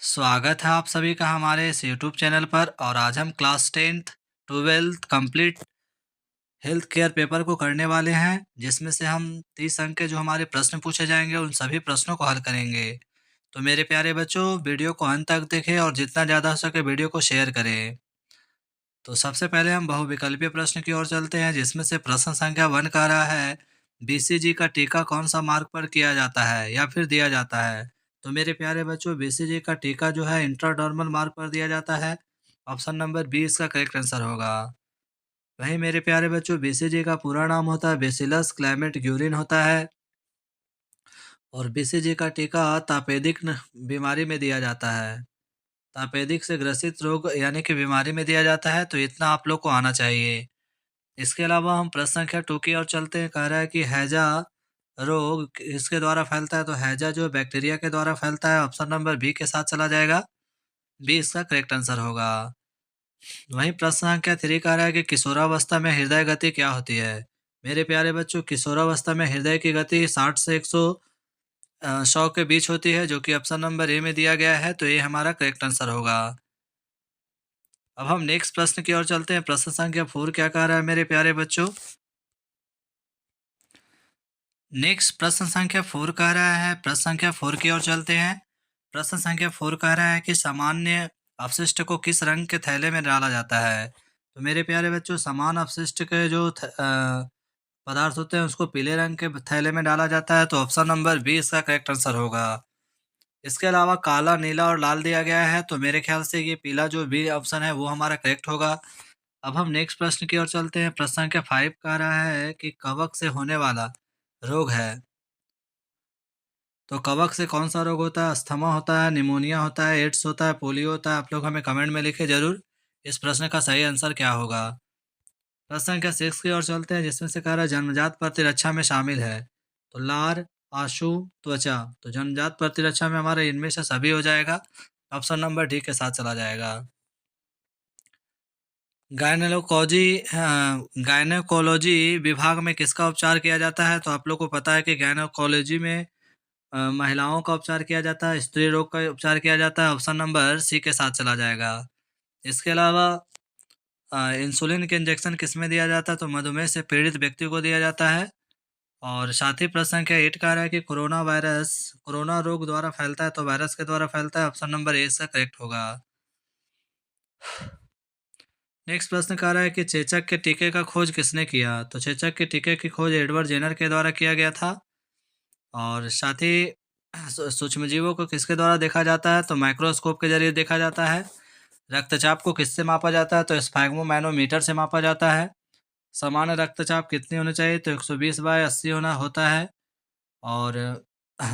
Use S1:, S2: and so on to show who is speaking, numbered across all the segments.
S1: स्वागत है आप सभी का हमारे इस यूट्यूब चैनल पर। और आज हम class 10th 12th complete health care paper को करने वाले हैं, जिसमें से हम 30 अंक के जो हमारे प्रश्न पूछे जाएंगे उन सभी प्रश्नों को हल करेंगे। तो मेरे प्यारे बच्चों, वीडियो को अंत तक देखें और जितना ज़्यादा हो सके वीडियो को शेयर करें। तो सबसे पहले हम बहुविकल्पीय प्रश्न की ओर चलते हैं, जिसमें से प्रश्न संख्या 1 कह रहा है, बीसीजी का टीका कौन सा मार्ग पर किया जाता है या फिर दिया जाता है। तो मेरे प्यारे बच्चों, बीसीजी का टीका जो है इंट्राडर्मल मार्ग पर दिया जाता है। ऑप्शन नंबर बी इसका करेक्ट आंसर होगा। वहीं मेरे प्यारे बच्चों, बीसीजी का पूरा नाम होता है बेसिलस क्लाइमेट ग्यूरिन होता है। और बीसीजी का टीका तापेदिक बीमारी में दिया जाता है। तापेदिक से ग्रसित रोग यानी कि बीमारी में दिया जाता है। तो इतना आप लोग को आना चाहिए। इसके अलावा हम प्रश्न संख्या 2 की ओर चलते हैं। कह रहा है कि हैजा रोग किसके द्वारा फैलता है। तो हैजा जो बैक्टीरिया के द्वारा फैलता है। ऑप्शन नंबर बी के साथ चला जाएगा। बी इसका करेक्ट आंसर होगा। वहीं प्रश्न संख्या 3 कह रहा है कि किशोरावस्था में हृदय गति क्या होती है। मेरे प्यारे बच्चों, किशोरावस्था में हृदय की गति 60 से 100 के बीच होती है, जो कि ऑप्शन नंबर ए में दिया गया है। तो ये हमारा करेक्ट आंसर होगा। अब हम नेक्स्ट प्रश्न की ओर चलते हैं। प्रश्न संख्या 4 क्या कह रहा है मेरे प्यारे बच्चों। नेक्स्ट प्रश्न संख्या 4 कह रहा है, प्रश्न संख्या 4 की ओर चलते हैं। प्रश्न संख्या 4 कह रहा है कि सामान्य अपशिष्ट को किस रंग के थैले में डाला जाता है। तो मेरे प्यारे बच्चों, समान अपशिष्ट के जो पदार्थ होते हैं उसको पीले रंग के थैले में डाला जाता है। तो ऑप्शन नंबर बी इसका करेक्ट आंसर होगा। इसके अलावा काला, नीला और लाल दिया गया है। तो मेरे ख्याल से ये पीला जो बी ऑप्शन है वो हमारा करेक्ट होगा। अब हम नेक्स्ट प्रश्न की ओर चलते हैं। प्रश्न संख्या 5 कह रहा है कि कवक से होने वाला रोग है। तो कवक से कौन सा रोग होता है। अस्थमा होता है, निमोनिया होता है, एड्स होता है, पोलियो होता है। आप लोग हमें कमेंट में लिखे जरूर इस प्रश्न का सही आंसर क्या होगा। प्रश्न संख्या 6 की ओर चलते हैं, जिसमें से कह रहा है जन्मजात प्रतिरक्षा में शामिल है। तो लार, आशु, त्वचा। तो जन्मजात प्रतिरक्षा में हमारे इनमें से सभी हो जाएगा। ऑप्शन नंबर डी के साथ चला जाएगा। गायनेकोलॉजी गायनेकोलॉजी विभाग में किसका उपचार किया जाता है। तो आप लोग को पता है कि गायनेकोलॉजी में महिलाओं का उपचार किया जाता है, स्त्री रोग का उपचार किया जाता है। ऑप्शन नंबर सी के साथ चला जाएगा। इसके अलावा इंसुलिन के इंजेक्शन किस में दिया जाता है। तो मधुमेह से पीड़ित व्यक्ति को दिया जाता है। और साथ ही प्रश्न संख्या 8 कह रहा है कि कोरोना रोग द्वारा फैलता है। तो वायरस के द्वारा फैलता है। ऑप्शन नंबर ए इसका करेक्ट होगा। नेक्स्ट प्रश्न कह रहा है कि चेचक के टीके का खोज किसने किया। तो चेचक के टीके की खोज एडवर्ड जेनर के द्वारा किया गया था। और साथ ही सूक्ष्मजीवों को किसके द्वारा देखा जाता है। तो माइक्रोस्कोप के जरिए देखा जाता है। रक्तचाप को किससे मापा जाता है। तो स्फैग्मोमैनोमीटर से मापा जाता है। सामान्य रक्तचाप कितनी होनी चाहिए। तो 120/80 होना होता है। और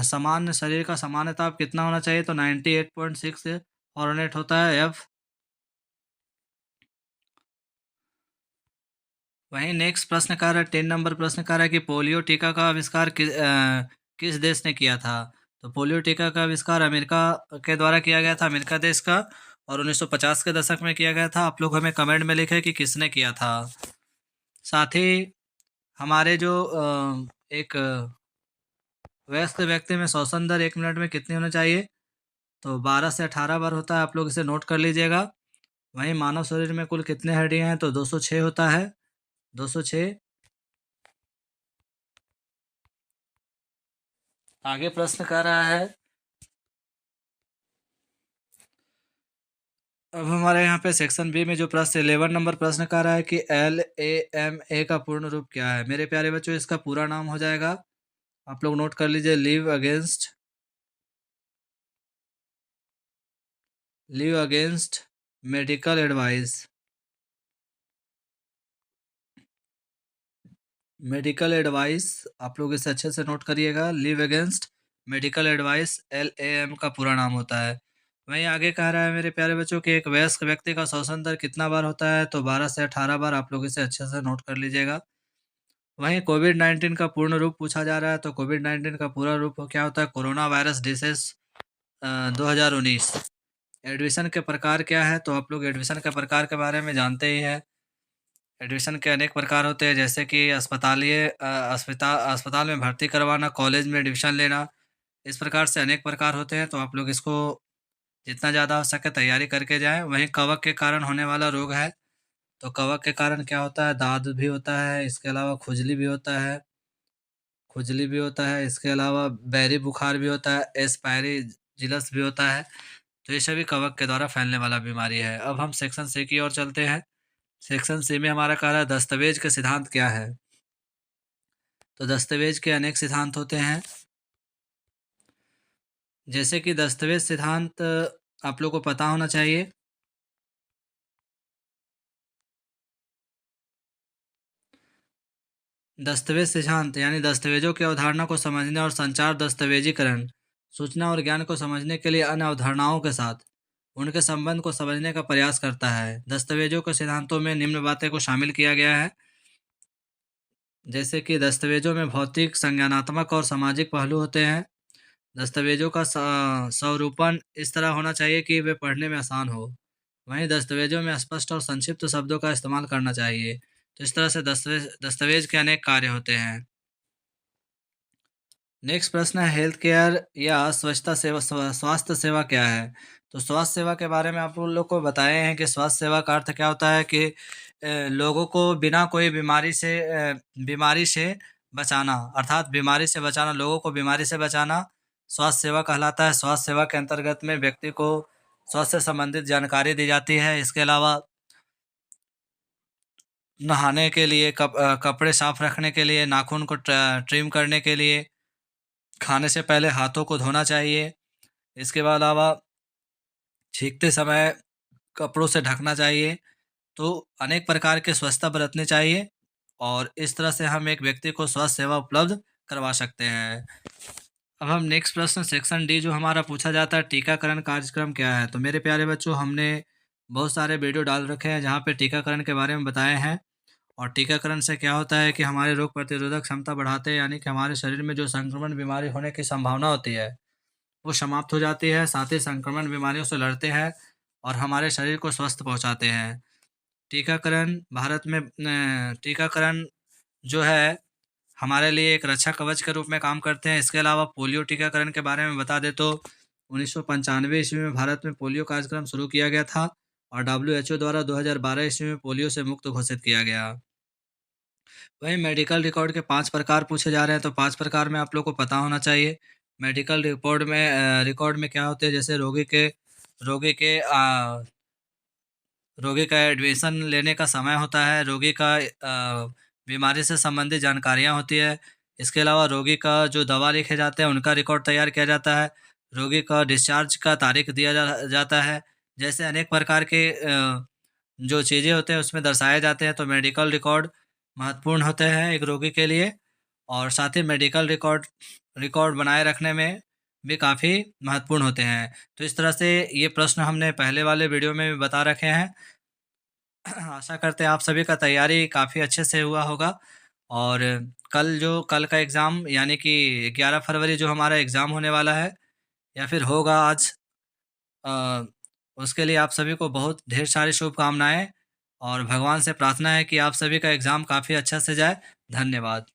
S1: सामान्य शरीर का सामान्य ताप कितना होना चाहिए। तो 98.6 फॉरेनहाइट होता है, एफ। वहीं नेक्स्ट प्रश्न कह रहा है, 10 नंबर प्रश्न कह रहा है कि पोलियो टीका का आविष्कार किस देश ने किया था। तो पोलियो टीका का आविष्कार अमेरिका के द्वारा किया गया था, अमेरिका देश का। और 1950 के दशक में किया गया था। आप लोग हमें कमेंट में लिखे कि किसने किया था। साथ ही हमारे जो एक वयस्क व्यक्ति में श्वसन दर 1 मिनट में कितनी होनी चाहिए। तो 12 से 18 बार होता है। आप लोग इसे नोट कर लीजिएगा। वहीं मानव शरीर में कुल कितने हड्डियां हैं। तो 206 होता है, 206। आगे प्रश्न कर रहा है, अब हमारे यहाँ पे सेक्शन बी में जो प्रश्न 11 नंबर प्रश्न कर रहा है कि LAMA का पूर्ण रूप क्या है। मेरे प्यारे बच्चों, इसका पूरा नाम हो जाएगा, आप लोग नोट कर लीजिए, live against medical advice. Medical advice, आप लोग इसे अच्छे से नोट करिएगा। Live against medical advice, LAM का पूरा नाम होता है। वहीं आगे कह रहा है मेरे प्यारे बच्चों कि एक वयस्क व्यक्ति का श्वसन दर कितना बार होता है। तो 12 से 18 बार। आप लोग इसे अच्छे से नोट कर लीजिएगा। वहीं कोविड-19 का पूर्ण रूप पूछा जा रहा है। तो कोविड-19 का पूरा रूप क्या होता है। Corona virus disease 2019। एडमिशन के प्रकार क्या है। तो आप लोग एडमिशन के प्रकार के बारे में जानते ही हैं। एडमिशन के अनेक प्रकार होते हैं, जैसे कि अस्पताल में भर्ती करवाना, कॉलेज में एडमिशन लेना। इस प्रकार से अनेक प्रकार होते हैं। तो आप लोग इसको जितना ज़्यादा हो सके तैयारी करके जाएँ। वहीं कवक के कारण होने वाला रोग है, तो कवक के कारण क्या होता है, दाद भी होता है, इसके अलावा खुजली भी होता है, इसके अलावा बैरी बुखार भी होता है, एस्पैरिजिलस भी होता है। तो ये सभी कवक के द्वारा फैलने वाला बीमारी है। अब हम सेक्शन सी की ओर चलते हैं। सेक्शन सी में हमारा कह रहा है दस्तावेज के सिद्धांत क्या है? तो दस्तावेज के अनेक सिद्धांत होते हैं। जैसे कि दस्तावेज सिद्धांत आप लोग को पता होना चाहिए। दस्तावेज सिद्धांत यानी दस्तावेजों की अवधारणा को समझने और संचार दस्तावेजीकरण, सूचना और ज्ञान को समझने के लिए अन्य अवधारणाओं के साथ उनके संबंध को समझने का प्रयास करता है। दस्तावेजों के सिद्धांतों में निम्न बातें को शामिल किया गया है। जैसे कि दस्तावेजों में भौतिक, संज्ञानात्मक और सामाजिक पहलू होते हैं। दस्तावेजों का स्वरूपन इस तरह होना चाहिए कि वे पढ़ने में आसान हो। वहीं दस्तावेजों में स्पष्ट और संक्षिप्त शब्दों का इस्तेमाल करना चाहिए। तो इस तरह से दस्तावेज दस्तावेज के अनेक कार्य होते हैं। नेक्स्ट प्रश्न है हेल्थ केयर या स्वच्छता सेवा स्वास्थ्य सेवा क्या है? तो स्वास्थ्य सेवा के बारे में आप उन लोग को बताए हैं कि स्वास्थ्य सेवा का अर्थ क्या होता है कि लोगों को बिना कोई बीमारी से बचाना, अर्थात बीमारी से बचाना, लोगों को बीमारी से बचाना स्वास्थ्य सेवा कहलाता है। स्वास्थ्य सेवा के अंतर्गत में व्यक्ति को स्वास्थ्य से संबंधित जानकारी दी जाती है। इसके अलावा नहाने के लिए, कपड़े साफ रखने के लिए, नाखून को ट्रिम करने के लिए, खाने से पहले हाथों को धोना चाहिए। इसके अलावा छींकते समय कपड़ों से ढकना चाहिए। तो अनेक प्रकार के स्वच्छता बरतनी चाहिए और इस तरह से हम एक व्यक्ति को स्वास्थ्य सेवा उपलब्ध करवा सकते हैं। अब हम नेक्स्ट प्रश्न सेक्शन डी जो हमारा पूछा जाता है टीकाकरण कार्यक्रम क्या है? तो मेरे प्यारे बच्चों, हमने बहुत सारे वीडियो डाल रखे हैं जहाँ पे टीकाकरण के बारे में बताए हैं। और टीकाकरण से क्या होता है कि हमारे रोग प्रतिरोधक क्षमता बढ़ाते हैं, यानी कि हमारे शरीर में जो संक्रमण बीमारी होने की संभावना होती है वो समाप्त हो जाती है। साथ ही संक्रमण बीमारियों से लड़ते हैं और हमारे शरीर को स्वस्थ पहुंचाते हैं। टीकाकरण भारत में टीकाकरण जो है हमारे लिए एक रक्षा कवच के रूप में काम करते हैं। इसके अलावा पोलियो टीकाकरण के बारे में बता दें तो 1995 ईस्वी में भारत में पोलियो कार्यक्रम शुरू किया गया था और डब्ल्यूएचओ द्वारा 2012 ईस्वी में पोलियो से मुक्त घोषित किया गया। वहीं मेडिकल रिकॉर्ड के 5 प्रकार पूछे जा रहे हैं, तो 5 प्रकार में आप लोग को पता होना चाहिए। मेडिकल रिकॉर्ड में क्या होते हैं, जैसे रोगी के रोगी का एडमिशन लेने का समय होता है, रोगी का बीमारी से संबंधित जानकारियाँ होती है। इसके अलावा रोगी का जो दवा लिखे जाते हैं उनका रिकॉर्ड तैयार किया जाता है। रोगी का डिस्चार्ज का तारीख दिया जाता है। जैसे अनेक प्रकार के जो चीज़ें होते हैं उसमें दर्शाए जाते हैं। तो मेडिकल रिकॉर्ड महत्वपूर्ण होते हैं एक रोगी के लिए और साथ ही मेडिकल रिकॉर्ड रिकॉर्ड बनाए रखने में भी काफ़ी महत्वपूर्ण होते हैं। तो इस तरह से ये प्रश्न हमने पहले वाले वीडियो में भी बता रखे हैं। आशा करते हैं आप सभी का तैयारी काफ़ी अच्छे से हुआ होगा और कल का एग्ज़ाम यानी कि 11 फरवरी जो हमारा एग्ज़ाम होने वाला है या फिर होगा आज, अ, उसके लिए आप सभी को बहुत ढेर सारी शुभकामनाएँ और भगवान से प्रार्थना है कि आप सभी का एग्ज़ाम काफ़ी अच्छा से जाए। धन्यवाद।